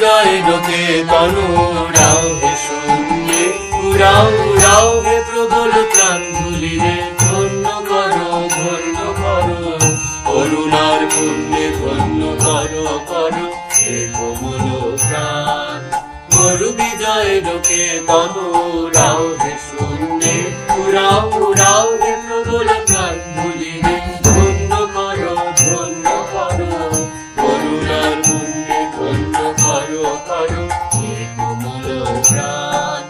বিজয় লোকে তনু উড়াও হে শূন্যে, উড়াও উড়াও হে প্রবল প্রাণ ধুলিরে, ধন্য করো ধন্য করো করুণার পুণ্যে, ধন্য করো করো হে কোমল প্রাণ। গরু বিজয় লোকে তনু উড়াও হে শূন্যে, উড়াও উড়াও হে প্রবল প্রাণ ধুলিরে, ধন্য করো ধন্য করো করুণার পুণ্যে, ধন্য করো করো হে কোমল প্রাণ।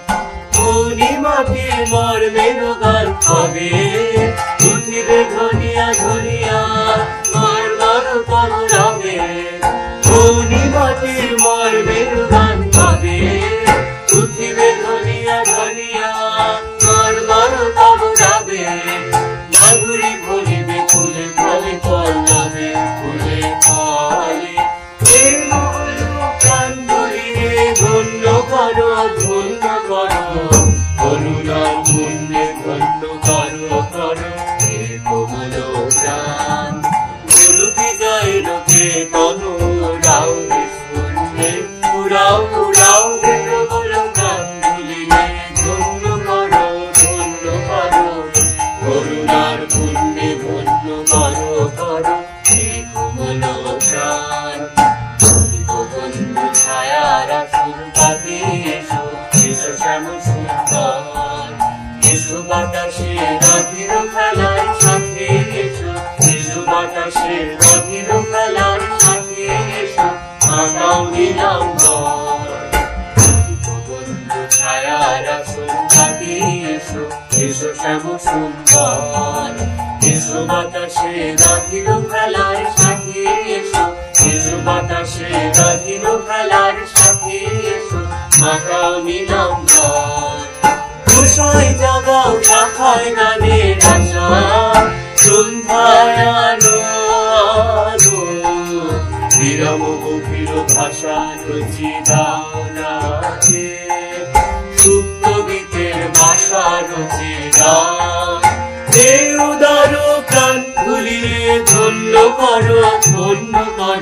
ধনী মাটির মর্মের গান কবে উঠিবে ধনিয়া ধনিয়া মার মার তনু রবে, ধনী মাটির মর্মের গান কবে উঠিবে ধনিয়া ধনিয়া মার মার তনু রবে। মাধুরী ভরিবে ফুলে ফলে পল্লবে ফুলে ফলে, হে মঙ্গল প্রাণ ধরিয়ে ধন্য করো ধন্য করো করুণার পুণ্যে, ধন্য করো করো হে কোমল প্রাণ। গরু বিজয় লোকে তনু উড়াও হে শূন্যে, উড়াও উড়াও হে প্রবল প্রাণ ধুলিরে, ধন্য করো ধন্য করো করুণার পুণ্যে, ধন্য করো করো হে কোমল প্রাণ। বন্ধু ছায়ার আসুন পাখি এসো, এসো শ্যামল সুন্দর, এসো বাতাসে রাধির খেলার সাথে এসো, এসো বাতাসে রাধির খেলার সাথে এসো, মাতাও নীলাম্বর। বন্ধু ছায়ার আসুন পাখি এসো, এসো শ্যামল সুন্দর, এসো বাতাসে রাধির খেলার সাথে এসো, এসো বাতাসে রাধির খেলার সাথে এসো, মাতাও নীলাম্বর। তুষায় জাগাও শাখায় গানের আশা, সন্ধ্যায় আলো আলো, বিরাম গভীর ভাষা রচি দাও নাচে, সুপ্ত গীতের ভাষা রচি দাও। হে উদার প্রাণ ধুলিরে ধন্য করো ধন্য করো